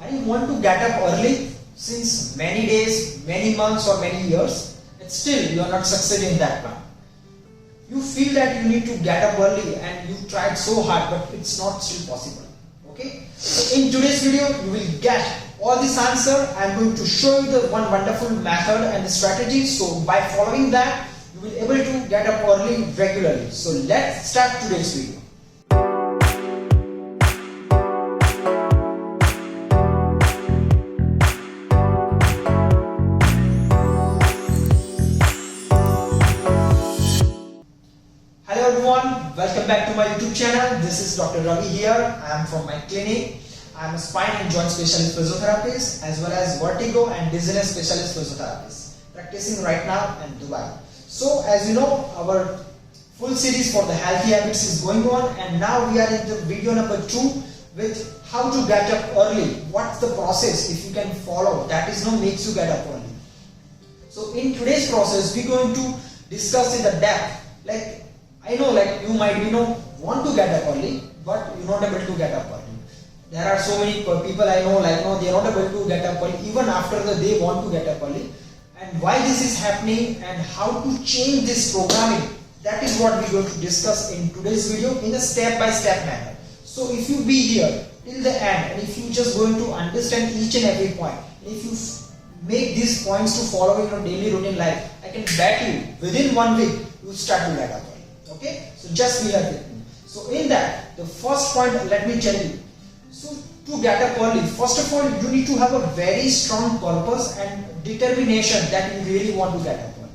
and you want to get up early since many days, many months or many years, and still you are not succeeding in that plan. You feel that you need to get up early and you tried so hard, but it's not still possible. Okay? So in today's video, you will get all this answer. I'm going to show you the one wonderful method and the strategy. So by following that, you will be able to get up early regularly. So let's start today's video. Hello everyone, welcome back to my YouTube channel. This is Dr. Ravi here. I am from my clinic. I am a spine and joint specialist physiotherapist as well as vertigo and dizziness specialist physiotherapist, practicing right now in Dubai. So as you know, our full series for the healthy habits is going on, and now we are in the video number 2 with how to get up early. What's the process if you can follow? That is no makes you get up early. So in today's process, we're going to discuss in the depth. Like I know, you might want to get up early, but you're not able to get up early. There are so many people I know, they are not able to get up early even after they want to get up early. And why this is happening and how to change this programming, that is what we're going to discuss in today's video in a step-by-step manner. So if you be here till the end, and if you just going to understand each and every point, if you make these points to follow in your daily routine life, I can bet you within 1 week you start to get up early. Okay, so just be here with me. So in that, the first point, let me tell you. So to get up early, first of all, you need to have a very strong purpose and determination that you really want to get up early.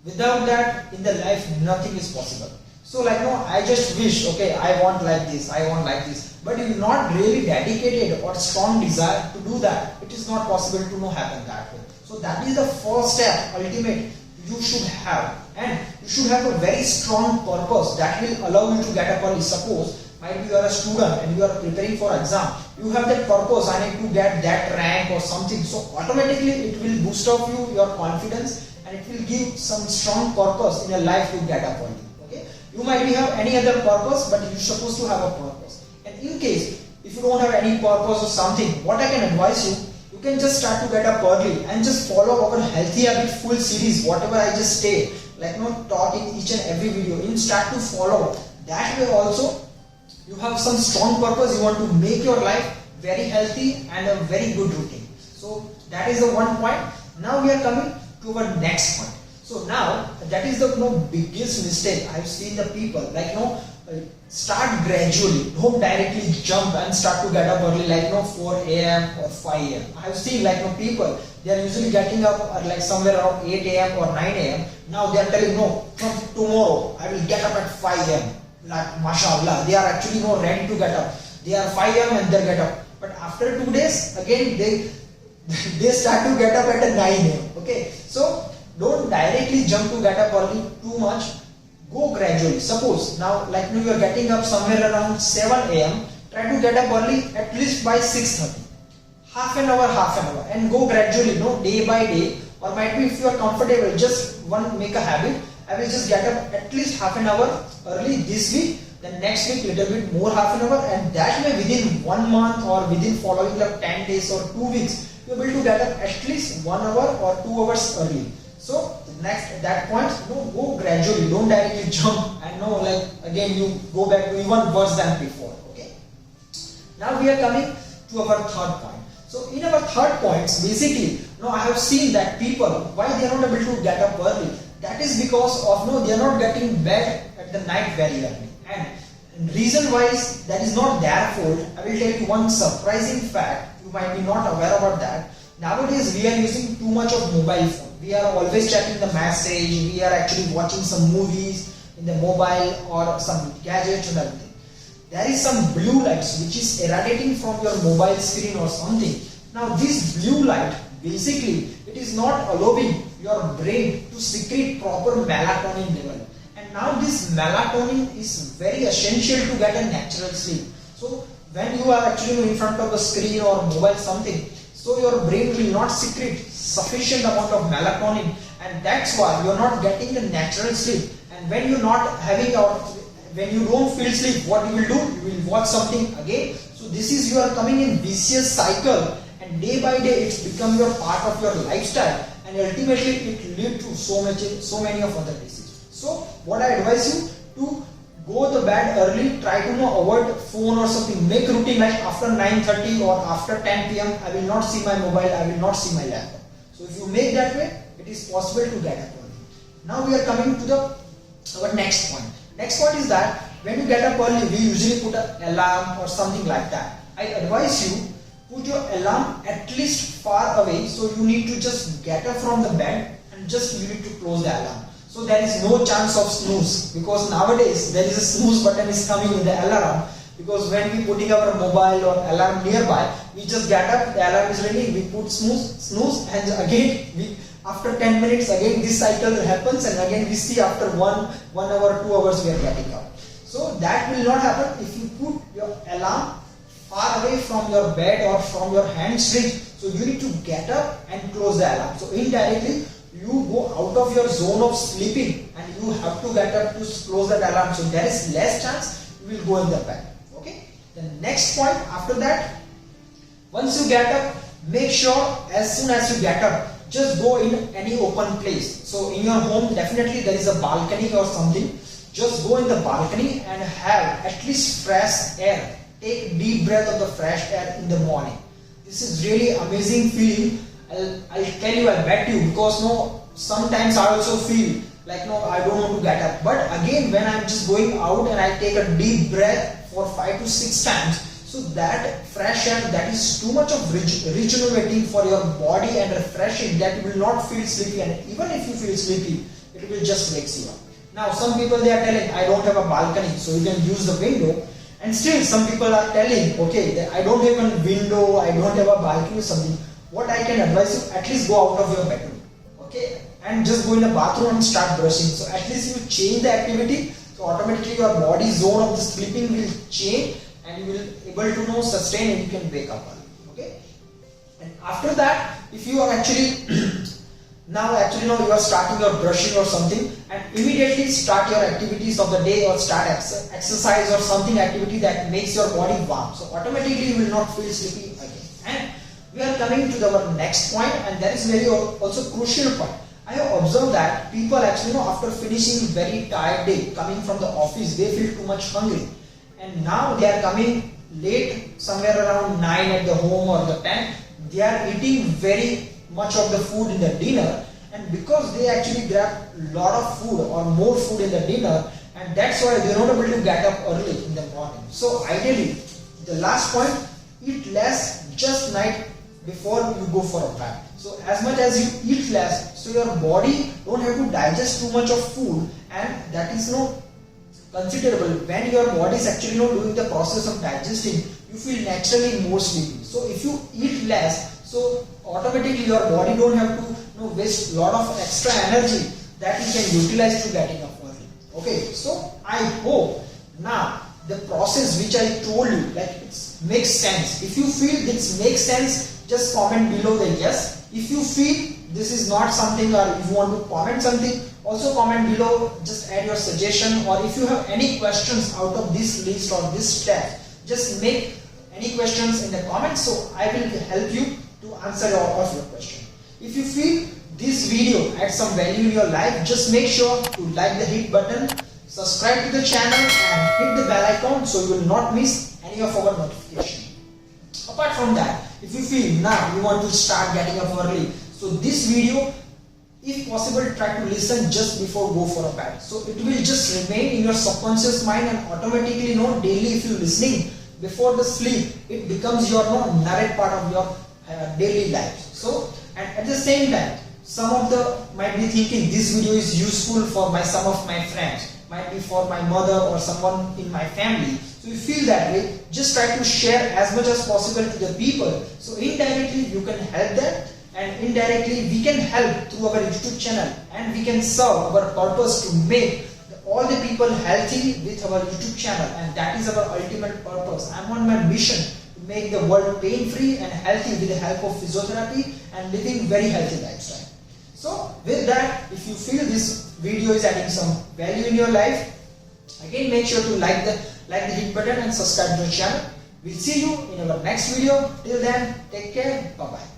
Without that, in the life, nothing is possible. So I just wish, okay, I want like this, I want like this. But if you're not really dedicated or strong desire to do that, it is not possible to happen that way. So that is the first step, ultimate, you should have. And you should have a very strong purpose that will allow you to get up early. Suppose, might be you are a student and you are preparing for exam. You have that purpose, I need to get that rank or something. So automatically it will boost up your confidence, and it will give some strong purpose in your life to get up early. Okay? You might have any other purpose, but you're supposed to have a purpose. And in case, if you don't have any purpose or something, what I can advise you, you can just start to get up early and just follow our healthy habit full series, whatever I just say, talk in each and every video. You start to follow. That way also, you have some strong purpose. You want to make your life very healthy and a very good routine. So that is the one point. Now we are coming to our next point. So now that is the biggest mistake I've seen the people start gradually. Don't directly jump and start to get up early 4 a.m. or 5 a.m. I've seen people, they are usually getting up somewhere around 8 a.m. or 9 a.m. Now they are telling, no, from tomorrow I will get up at 5 a.m. Mashallah, they are actually ready to get up. They are 5 a.m. and they get up. But after 2 days, again they start to get up at 9 a.m. Okay, so don't directly jump to get up early too much. Go gradually. Suppose now you are getting up somewhere around 7 a.m. Try to get up early at least by 6:30. Half an hour, and go gradually, day by day. Or might be if you are comfortable, just make a habit. I will just get up at least half an hour early this week. Then next week little bit more half an hour, and that way within 1 month or within following 10 days or 2 weeks, you will be able to get up at least 1 hour or 2 hours early. So next at that point, go gradually, don't directly jump and again you go back to even worse than before. Okay. Now we are coming to our third point. So in our third points, basically, I have seen that people, why they are not able to get up early. That is because of they are not getting bed at the night very early. And reason wise, that is not their fault. I will tell you one surprising fact. You might be not aware about that. Nowadays we are using too much of mobile phone. We are always checking the message. We are actually watching some movies in the mobile or some gadgets and everything. There is some blue lights which is irradiating from your mobile screen or something. Now this blue light, basically, it is not allowing your brain to secrete proper melatonin level. And now this melatonin is very essential to get a natural sleep. So when you are actually in front of a screen or mobile something, so your brain will not secrete sufficient amount of melatonin, and that's why you are not getting the natural sleep. And when you are not having when you don't feel sleep, what you will do? You will watch something again. So this is you are coming in vicious cycle, and day by day it's become your part of your lifestyle, and ultimately it lead to so many of other diseases. So what I advise you to go to bed early, try to avoid phone or something, make routine like after 9:30 or after 10 p.m. I will not see my mobile, I will not see my laptop. So if you make that way, it is possible to get up early. Now we are coming to our next point. Next point is that when you get up early, we usually put an alarm or something like that. I advise you put your alarm at least far away, so you need to just get up from the bed and just you need to close the alarm. So there is no chance of snooze, because nowadays there is a snooze button is coming in the alarm, because when we putting our mobile or alarm nearby, we just get up, the alarm is ringing, we put snooze, and again after 10 minutes again this cycle happens, and again we see after 1 hour, 2 hours we are getting up. So that will not happen if you put your alarm far away from your bed or from your hands reach. So you need to get up and close the alarm. So indirectly you go out of your zone of sleeping and you have to get up to close that alarm. So there is less chance you will go in the bed. Okay. The next point after that, once you get up, make sure as soon as you get up, just go in any open place. So in your home, definitely there is a balcony or something. Just go in the balcony and have at least fresh air. Take deep breath of the fresh air in the morning. This is really amazing feeling. I'll tell you, I bet you, because sometimes I also feel like I don't want to get up. But again, when I'm just going out and I take a deep breath for 5 to 6 times, so that fresh air, that is too much of regenerating for your body and refreshing, that you will not feel sleepy, and even if you feel sleepy, it will just wakes you up. Now some people they are telling, I don't have a balcony, so you can use the window. And still some people are telling, okay, I don't have a window, I don't have a balcony or something. What I can advise you, at least go out of your bedroom, okay, and just go in the bathroom and start brushing. So at least you change the activity, so automatically your body zone of the sleeping will change, and you will able to sustain, and you can wake up early. Okay, and after that, if you are actually now you are starting your brushing or something, and immediately start your activities of the day, or start exercise or something activity that makes your body warm. So automatically you will not feel sleepy again. And we are coming to our next point, and that is very also crucial point. I have observed that people actually after finishing very tired day, coming from the office, they feel too much hungry, and now they are coming late, somewhere around 9 at the home or the 10. They are eating very much of the food in the dinner, and because they actually grab a lot of food or more food in the dinner, and that's why they are not able to get up early in the morning. So ideally, the last point, eat less just night before you go for a bed. So as much as you eat less, so your body don't have to digest too much of food, and that is considerable. When your body is actually doing the process of digesting, you feel naturally more sleepy. So if you eat less, so automatically your body don't have to waste a lot of extra energy that you can utilize to getting up early. Okay, so I hope now the process which I told you, like it makes sense. If you feel this makes sense, just comment below the yes. If you feel this is not something, or if you want to comment something, also comment below, just add your suggestion, or if you have any questions out of this list or this step, just make any questions in the comments, so I will help you to answer all of your question. If you feel this video adds some value in your life, just make sure to like the hit button, subscribe to the channel, and hit the bell icon so you will not miss any of our notification. Apart from that, if you feel now you want to start getting up early, so this video, if possible, try to listen just before go for a bed. So it will just remain in your subconscious mind, and automatically daily if you listening before the sleep, it becomes your narrate part of your daily life. So, and at the same time, some of the might be thinking this video is useful for some of my friends, might be for my mother or someone in my family. So you feel that way, just try to share as much as possible to the people. So indirectly you can help them, and indirectly we can help through our YouTube channel, and we can serve our purpose to make all the people healthy with our YouTube channel, and that is our ultimate purpose. I'm on my mission to make the world pain-free and healthy with the help of physiotherapy and living very healthy lifestyle. So with that, if you feel this video is adding some value in your life, again make sure to like the hit button and subscribe to the channel. We'll see you in our next video. Till then, take care. Bye bye.